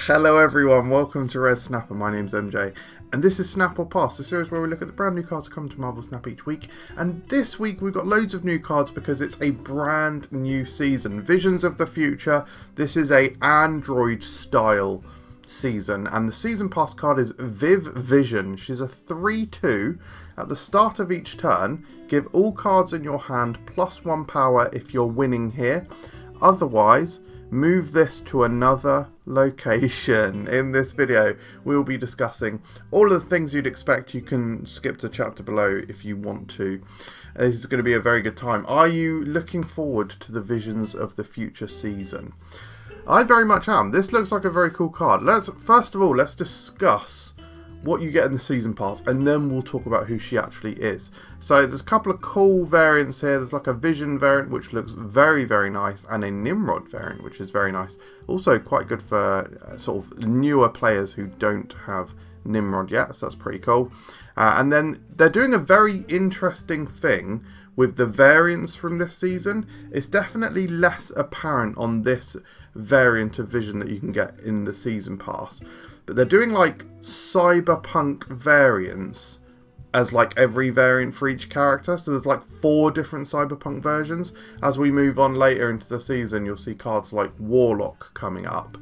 Hello everyone, welcome to Red Snapper. My name's MJ, and this is Snap or Pass, the series where we look at the brand new cards that come to Marvel Snap each week. And this week we've got loads of new cards because it's a brand new season. Visions of the Future. This is a Android style season, and the season pass card is Viv Vision. She's a 3/2. At the start of each turn, give all cards in your hand +1 power if you're winning here. Otherwise, move this to another location. In this video, we'll be discussing all of the things you'd expect. You can skip to chapter below if you want to. This is going to be a very good time. Are you looking forward to the Visions of the Future season? I very much am. This looks like a very cool card. First of all, let's discuss what you get in the season pass, and then we'll talk about who she actually is. So there's a couple of cool variants here. There's like a Vision variant, which looks very, very nice, and a Nimrod variant, which is very nice. Also quite good for sort of newer players who don't have Nimrod yet, so that's pretty cool. And then they're doing a very interesting thing with the variants from this season. It's definitely less apparent on this variant of Vision that you can get in the season pass. But they're doing like Cyberpunk Variants as like every variant for each character. So there's like 4 different Cyberpunk versions. As we move on later into the season, you'll see cards like Warlock coming up.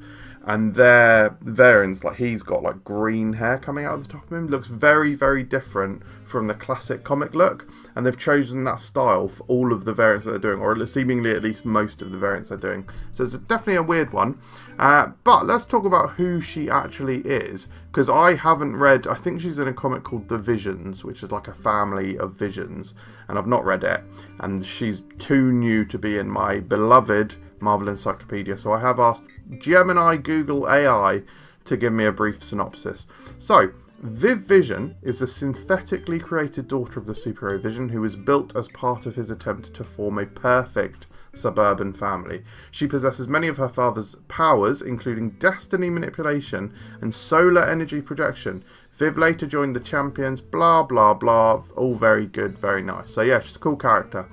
And their variants, like he's got like green hair coming out of the top of him. Looks very, very different from the classic comic look. And they've chosen that style for all of the variants that they're doing, or seemingly at least most of the variants they're doing. So it's definitely a weird one. But let's talk about who she actually is. Because I haven't read, I think she's in a comic called The Visions, which is like a family of visions. And I've not read it. And she's too new to be in my beloved Marvel Encyclopedia. So I have asked Gemini Google AI to give me a brief synopsis. So, Viv Vision is a synthetically created daughter of the superhero Vision who was built as part of his attempt to form a perfect suburban family. She possesses many of her father's powers, including destiny manipulation and solar energy projection. Viv later joined the Champions, blah blah blah, all very good, very nice. So yeah, she's a cool character.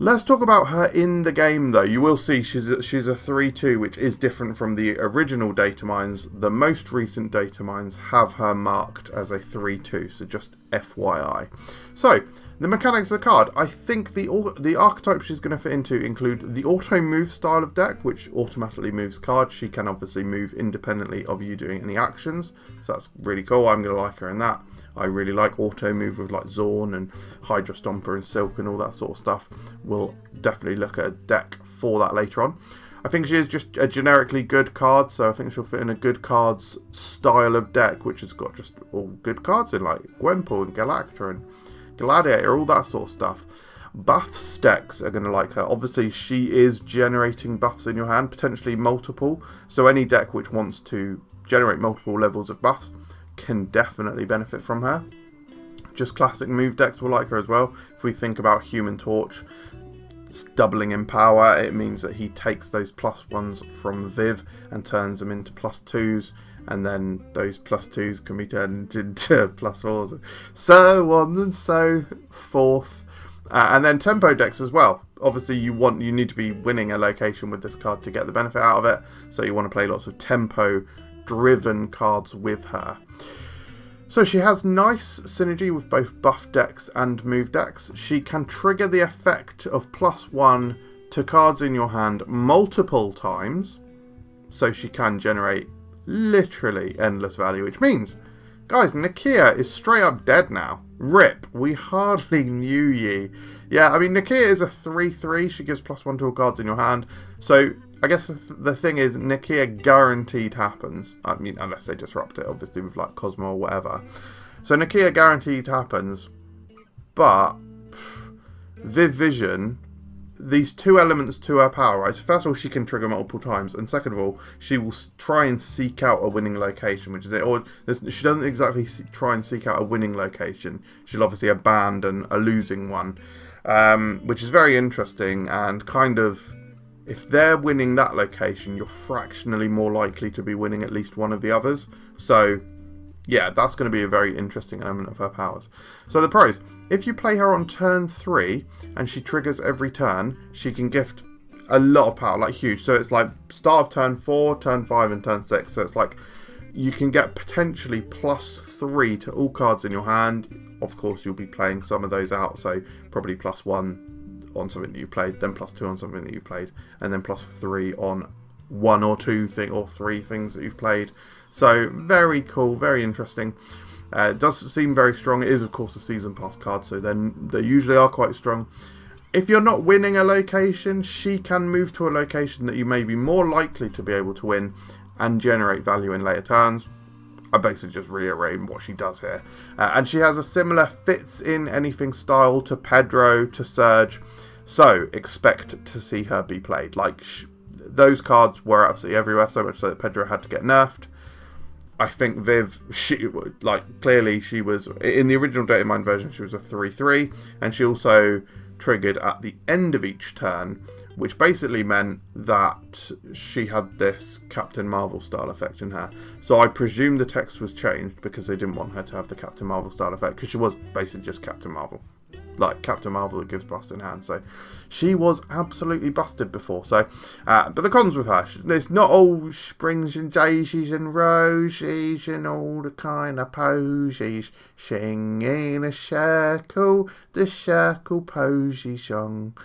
Let's talk about her in the game though. You will see she's a 3/2, which is different from the original data mines. The most recent data mines have her marked as a 3/2, so just FYI. So, the mechanics of the card. I think the archetypes she's going to fit into include the auto move style of deck, which automatically moves cards. She can obviously move independently of you doing any actions, so that's really cool. I'm going to like her in that. I really like auto move with like Zorn and Hydra Stomper and Silk and all that sort of stuff. We'll definitely look at a deck for that later on. I think she is just a generically good card, so I think she'll fit in a good cards style of deck, which has got just all good cards in, like Gwenpool and Galacta and Gladiator, all that sort of stuff. Buffs decks are going to like her. Obviously, she is generating buffs in your hand, potentially multiple, so any deck which wants to generate multiple levels of buffs can definitely benefit from her. Just classic move decks will like her as well. If we think about Human Torch, it's doubling in power. It means that he takes those +1s from Viv and turns them into +2s, and then those +2s can be turned into +4s, so on and so forth. And then tempo decks as well. Obviously, you need to be winning a location with this card to get the benefit out of it. So you want to play lots of tempo-driven cards with her. So she has nice synergy with both buff decks and move decks. She can trigger the effect of +1 to cards in your hand multiple times. So she can generate literally endless value, which means, guys, Nakia is straight up dead now. RIP. We hardly knew ye. Yeah, I mean, Nakia is a 3/3. She gives +1 to all cards in your hand. So I guess the thing is, Nakia guaranteed happens. I mean, unless they disrupt it, obviously, with like Cosmo or whatever. So Nakia guaranteed happens. But Viv Vision, these 2 elements to her power, right? So first of all, she can trigger multiple times, and second of all, she will try and seek out a winning location, which is it. Or she doesn't exactly try and seek out a winning location. She'll obviously abandon a losing one, which is very interesting and kind of. If they're winning that location, you're fractionally more likely to be winning at least one of the others. So, yeah, that's going to be a very interesting element of her powers. So the pros. If you play her on turn 3 and she triggers every turn, she can gift a lot of power, like huge. So it's like start of turn 4, turn 5 and turn 6. So it's like you can get potentially +3 to all cards in your hand. Of course, you'll be playing some of those out, so probably +1 on something that you played, then +2 on something that you played, and then +3 on 1 or 2 or 3 things that you've played. So very cool, very interesting. It does seem very strong. It is, of course, a season pass card, so then they usually are quite strong. If you're not winning a location, she can move to a location that you may be more likely to be able to win and generate value in later turns. I basically just reiterating what she does here. And she has a similar fits in anything style to Pedro, to Surge. So expect to see her be played. Like those cards were absolutely everywhere, so much so that Pedro had to get nerfed. I think Viv, clearly she was, in the original Data Mine version, she was a 3/3, and she also triggered at the end of each turn, which basically meant that she had this Captain Marvel style effect in her. So I presume the text was changed because they didn't want her to have the Captain Marvel style effect, because she was basically just Captain Marvel. Like Captain Marvel that gives bust in hand. So she was absolutely busted before. So, but the cons with her, it's not all springs and daisies and roses and all the kind of posies. Sing in a circle, the circle posy song.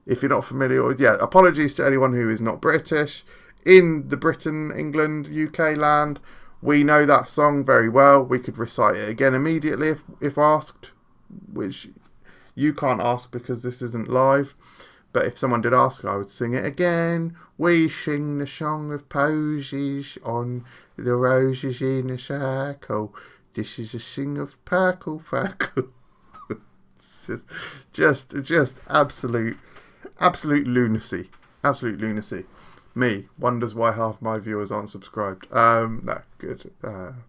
If you're not familiar with, apologies to anyone who is not British. In the Britain, England, UK land, we know that song very well. We could recite it again immediately if asked, which you can't ask because this isn't live. But if someone did ask, I would sing it again. We sing the song of posies on the roses in a circle. This is a sing of perkle. just absolute lunacy. Absolute lunacy. Me wonders why half my viewers aren't subscribed. No, good.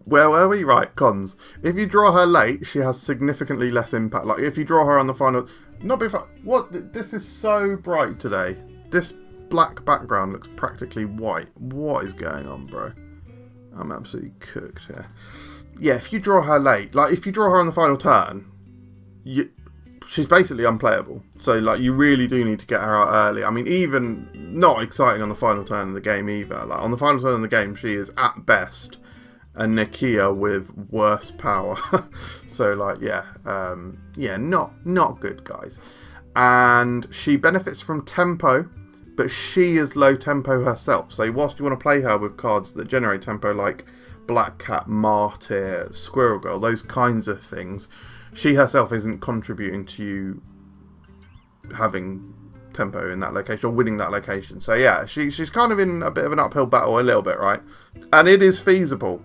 Where were we? Right, cons. If you draw her late, she has significantly less impact. Like if you draw her on the final, not before. What? This is so bright today. This black background looks practically white. What is going on, bro? I'm absolutely cooked here. Yeah, if you draw her late, like if you draw her on the final turn, she's basically unplayable. So, like, you really do need to get her out early. I mean, even not exciting on the final turn of the game either. Like, on the final turn of the game, she is, at best, a Nakia with worse power. So, like, not good, guys. And she benefits from tempo, but she is low tempo herself. So, whilst you want to play her with cards that generate tempo, like Black Cat, Martyr, Squirrel Girl, those kinds of things, she herself isn't contributing to you having tempo in that location or winning that location. So yeah, she's kind of in a bit of an uphill battle a little bit, right? And it is feasible,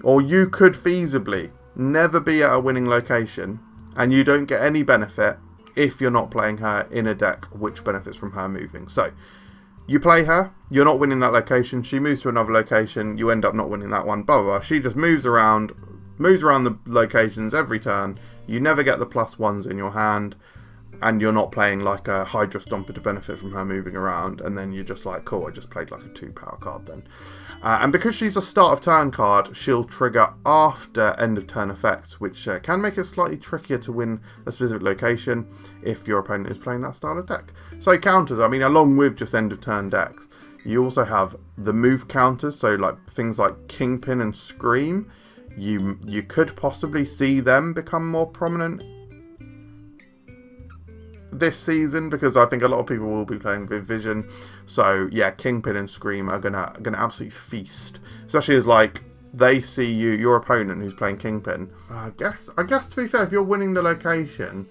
or you could feasibly never be at a winning location and you don't get any benefit if you're not playing her in a deck which benefits from her moving. So you play her, you're not winning that location, she moves to another location, you end up not winning that one, blah blah blah. She just moves around the locations every turn. You never get the +1s in your hand, and you're not playing like a Hydra Stomper to benefit from her moving around, and then you're just like, cool, I just played like a 2 power card then. And because she's a start of turn card, she'll trigger after end of turn effects, which can make it slightly trickier to win a specific location if your opponent is playing that style of deck. So counters, I mean, along with just end of turn decks, you also have the move counters, so like things like Kingpin and Scream. You could possibly see them become more prominent this season because I think a lot of people will be playing Viv Vision. So yeah, Kingpin and Scream are gonna absolutely feast, especially as like they see your opponent who's playing Kingpin. I guess to be fair, if you're winning the location,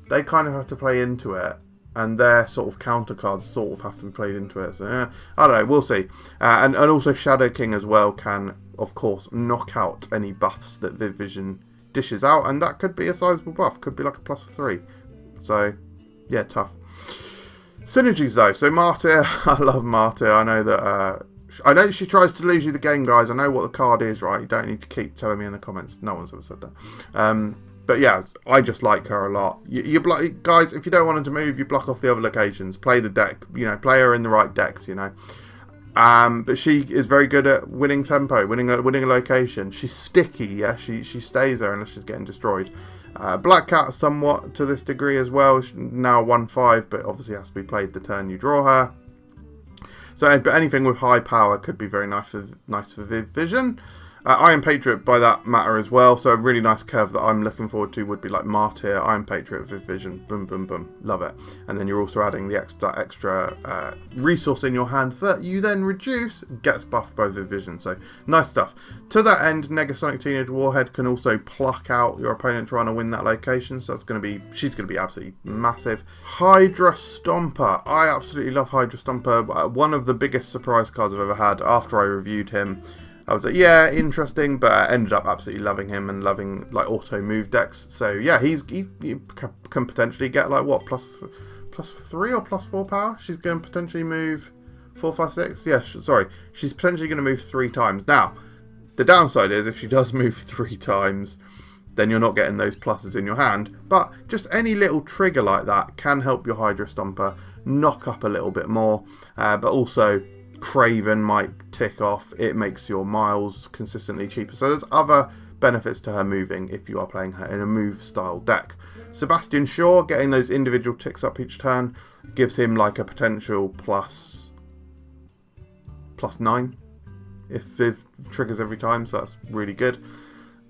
they kind of have to play into it, and their sort of counter cards sort of have to be played into it. So I don't know, we'll see. And also Shadow King as well can, of course, knock out any buffs that Viv Vision dishes out, and that could be a sizable buff, could be like a +3. So yeah, tough. Synergies though, so Martyr, I love Martyr. I know that she tries to lose you the game, guys. I know what the card is, right? You don't need to keep telling me in the comments. No one's ever said that. But yeah, I just like her a lot. You block, guys, if you don't want her to move, you block off the other locations. Play the deck, play her in the right decks, But she is very good at winning tempo, winning a location. She's sticky, yeah. She stays there unless she's getting destroyed. Black Cat somewhat to this degree as well. She's now 1/5, but obviously has to be played the turn you draw her. So, but anything with high power could be very nice for Viv Vision. Iron Patriot by that matter as well. So a really nice curve that I'm looking forward to would be like Martyr, Iron Patriot, Viv Vision, boom, boom, boom. Love it. And then you're also adding the extra resource in your hand that you then reduce, gets buffed by Viv Vision. So nice stuff. To that end, Negasonic Teenage Warhead can also pluck out your opponent trying to win that location. So that's going to be, she's going to be absolutely massive. Hydra Stomper. I absolutely love Hydra Stomper. One of the biggest surprise cards I've ever had after I reviewed him. I was like, yeah, interesting, but I ended up absolutely loving him and loving like auto move decks. So yeah, he can potentially get like what plus 3 or plus 4 power. She's going to potentially move 4, 5, 6. Yeah, sorry, she's potentially going to move 3 times. Now, the downside is if she does move 3 times, then you're not getting those pluses in your hand. But just any little trigger like that can help your Hydra Stomper knock up a little bit more, but also Craven might tick off. It makes your miles consistently cheaper. So there's other benefits to her moving if you are playing her in a move style deck. Sebastian Shaw, getting those individual ticks up each turn, gives him like a potential plus 9 if Viv triggers every time, so that's really good.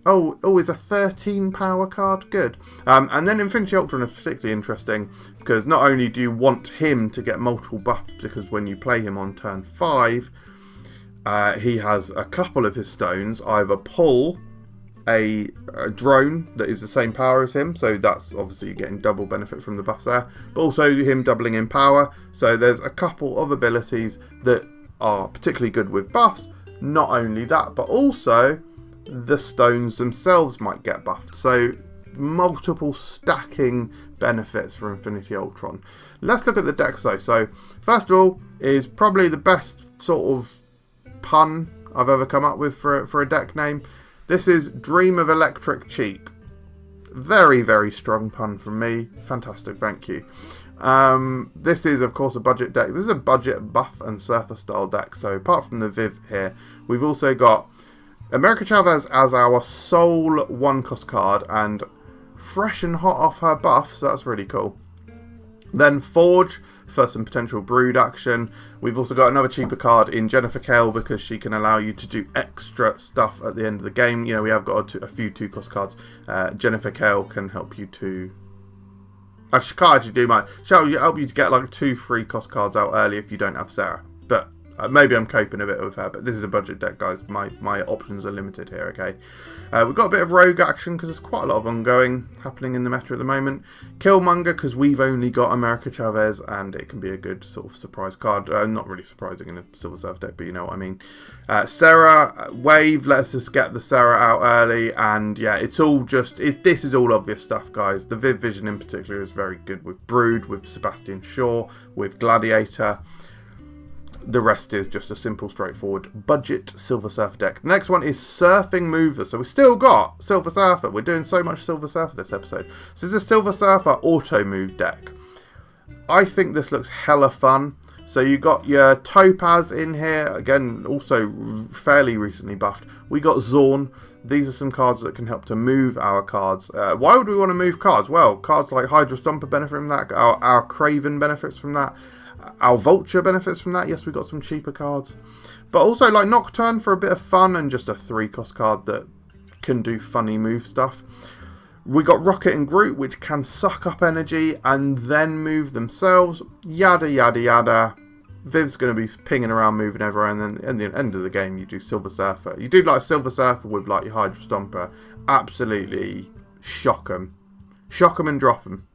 Oh, it's a 13 power card. Good. And then Infinity Ultron is particularly interesting because not only do you want him to get multiple buffs, because when you play him on turn 5, he has a couple of his stones either pull a drone that is the same power as him, so that's obviously getting double benefit from the buffs there, but also him doubling in power. So there's a couple of abilities that are particularly good with buffs. Not only that, but also the stones themselves might get buffed. So multiple stacking benefits for Infinity Ultron. Let's look at the decks though. So first of all is probably the best sort of pun I've ever come up with for a deck name. This is Dream of Electric Cheap. Very, very strong pun from me. Fantastic, thank you. This is of course a budget deck. This is a budget buff and surfer style deck. So apart from the Viv here, we've also got America Chavez as our sole 1-cost card and fresh and hot off her buff, so that's really cool. Then Forge for some potential brood action. We've also got another cheaper card in Jennifer Kale because she can allow you to do extra stuff at the end of the game. You know, we have got a few 2-cost cards. Jennifer Kale can help you to... she can't actually do much. She'll help you to get like 2 3-cost cards out early if you don't have Sarah. But maybe I'm coping a bit with her, but this is a budget deck, guys. My options are limited here, okay? We've got a bit of rogue action because there's quite a lot of ongoing happening in the meta at the moment. Killmonger because we've only got America Chavez and it can be a good sort of surprise card. Not really surprising in a Silver Surf deck, but you know what I mean. Sarah, Wave, let's just get the Sarah out early, and yeah, it's all just... this is all obvious stuff, guys. The Viv Vision in particular is very good with Brood, with Sebastian Shaw, with Gladiator. The rest is just a simple, straightforward budget Silver Surfer deck. The next one is Surfing Mover. So we've still got Silver Surfer. We're doing so much Silver Surfer this episode. So this is a Silver Surfer auto move deck. I think this looks hella fun. So you got your Topaz in here. Again, also fairly recently buffed. We got Zorn. These are some cards that can help to move our cards. Why would we want to move cards? Well, cards like Hydra Stomper benefit from that. Our Craven benefits from that. Our Vulture benefits from that. Yes, we got some cheaper cards. But also like Nocturne for a bit of fun and just a 3-cost card that can do funny move stuff. We got Rocket and Groot, which can suck up energy and then move themselves. Yada, yada, yada. Viv's going to be pinging around, moving everywhere, and then at the end of the game, you do Silver Surfer. You do like Silver Surfer with like your Hydra Stomper. Absolutely shock them. Shock them and drop them.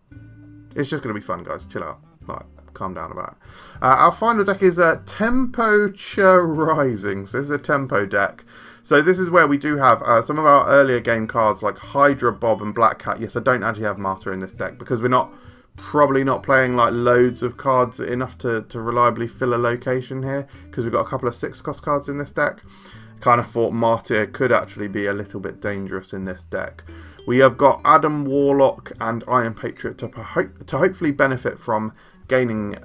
It's just going to be fun, guys. Chill out. Like, calm down about it. Our final deck is Temperature Rising. So this is a tempo deck. So this is where we do have some of our earlier game cards like Hydra, Bob and Black Cat. Yes, I don't actually have Martyr in this deck because we're probably not playing like loads of cards enough to reliably fill a location here because we've got a couple of 6-cost cards in this deck. Kind of thought Martyr could actually be a little bit dangerous in this deck. We have got Adam Warlock and Iron Patriot to hopefully benefit from gaining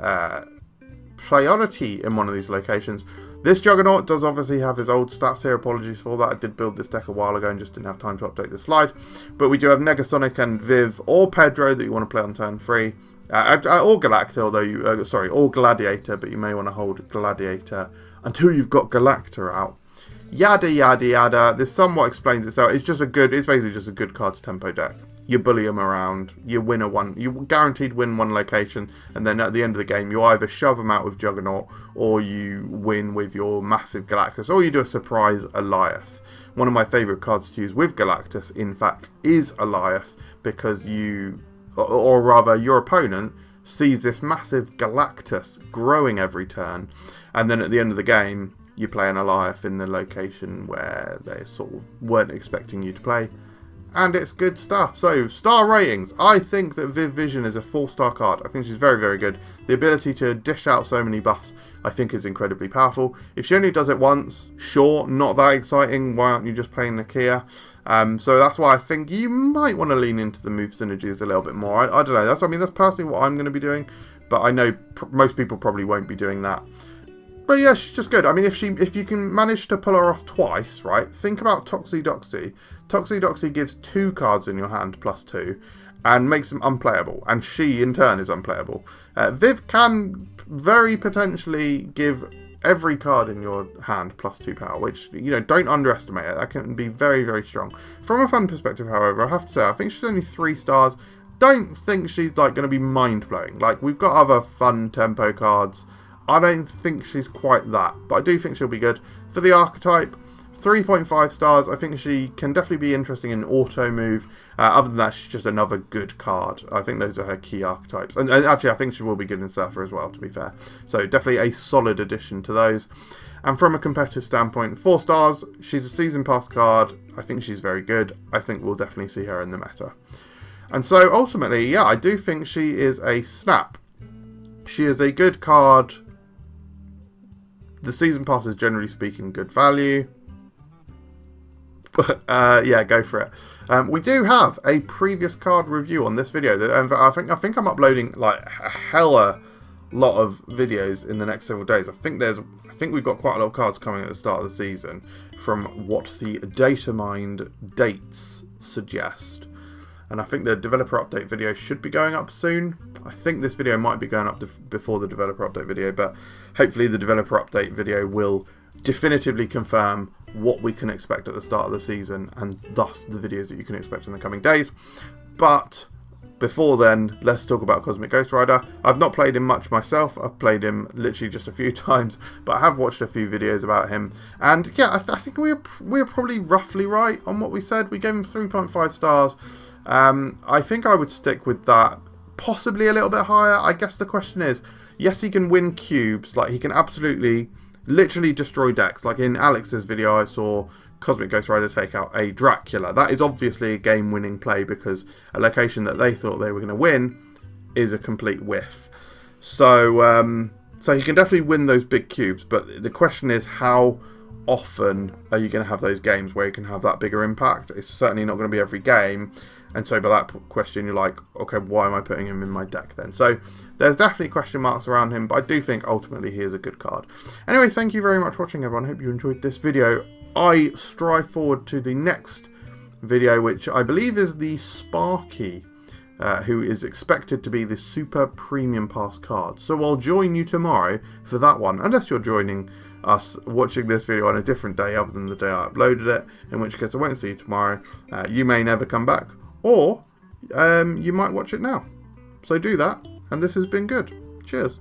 priority in one of these locations. This Juggernaut does obviously have his old stats here. Apologies for that. I did build this deck a while ago and just didn't have time to update the slide. But we do have Negasonic and Viv or Pedro that you want to play on turn 3. Or Galacta, although you... or Gladiator, but you may want to hold Gladiator until you've got Galacta out. Yada, yada, yada. This somewhat explains itself. It's basically just a good cards tempo deck. You bully them around, you guaranteed win one location, and then at the end of the game you either shove them out with Juggernaut or you win with your massive Galactus, or you do a surprise Alioth. One of my favourite cards to use with Galactus, in fact, is Alioth, because or rather your opponent sees this massive Galactus growing every turn, and then at the end of the game you play an Alioth in the location where they sort of weren't expecting you to play. And it's good stuff. So, star ratings. I think that Viv Vision is a 4-star card. I think she's very, very good. The ability to dish out so many buffs, I think, is incredibly powerful. If she only does it once, sure, not that exciting. Why aren't you just playing Nakia? So that's why I think you might want to lean into the move synergies a little bit more. I don't know. That's personally what I'm going to be doing. But I know most people probably won't be doing that. But yeah, she's just good. I mean, if you can manage to pull her off twice, right? Think about Toxie-Doxie. Toxie-Doxie gives 2 cards in your hand plus 2 and makes them unplayable. And she, in turn, is unplayable. Viv can very potentially give every card in your hand plus 2 power, which, don't underestimate it. That can be very, very strong. From a fun perspective, however, I have to say, I think she's only 3 stars. Don't think she's, going to be mind-blowing. We've got other fun tempo cards. I don't think she's quite that, but I do think she'll be good. For the archetype, 3.5 stars. I think she can definitely be interesting in auto move. Other than that, she's just another good card. I think those are her key archetypes. And actually, I think she will be good in Surfer as well, to be fair. So definitely a solid addition to those. And from a competitive standpoint, 4 stars. She's a season pass card. I think she's very good. I think we'll definitely see her in the meta. And so ultimately, yeah, I do think she is a snap. She is a good card. The season pass is, generally speaking, good value. But, yeah, go for it. We do have a previous card review on this video. I think I'm uploading, a hella lot of videos in the next several days. I think we've got quite a lot of cards coming at the start of the season from what the data mined dates suggest. And I think the developer update video should be going up soon. I think this video might be going up before the developer update video, but hopefully the developer update video will definitively confirm what we can expect at the start of the season, and thus the videos that you can expect in the coming days. But before then, let's talk about Cosmic Ghost Rider. I've not played him much myself. I've played him literally just a few times, but I have watched a few videos about him. And yeah, I think we were probably roughly right on what we said. We gave him 3.5 stars. I think I would stick with that, possibly a little bit higher. I guess the question is, yes, he can win cubes, he can absolutely, literally destroy decks. In Alex's video, I saw Cosmic Ghost Rider take out a Dracula. That is obviously a game-winning play because a location that they thought they were going to win is a complete whiff. So, so he can definitely win those big cubes, but the question is, how often are you going to have those games where you can have that bigger impact? It's certainly not going to be every game. And so by that question, you're like, okay, why am I putting him in my deck then? So there's definitely question marks around him, but I do think ultimately he is a good card. Anyway, thank you very much for watching, everyone. I hope you enjoyed this video. I strive forward to the next video, which I believe is the Sparky, who is expected to be the super premium pass card. So I'll join you tomorrow for that one, unless you're joining us watching this video on a different day other than the day I uploaded it, in which case I won't see you tomorrow. You may never come back, or you might watch it now. So do that, and this has been good. Cheers.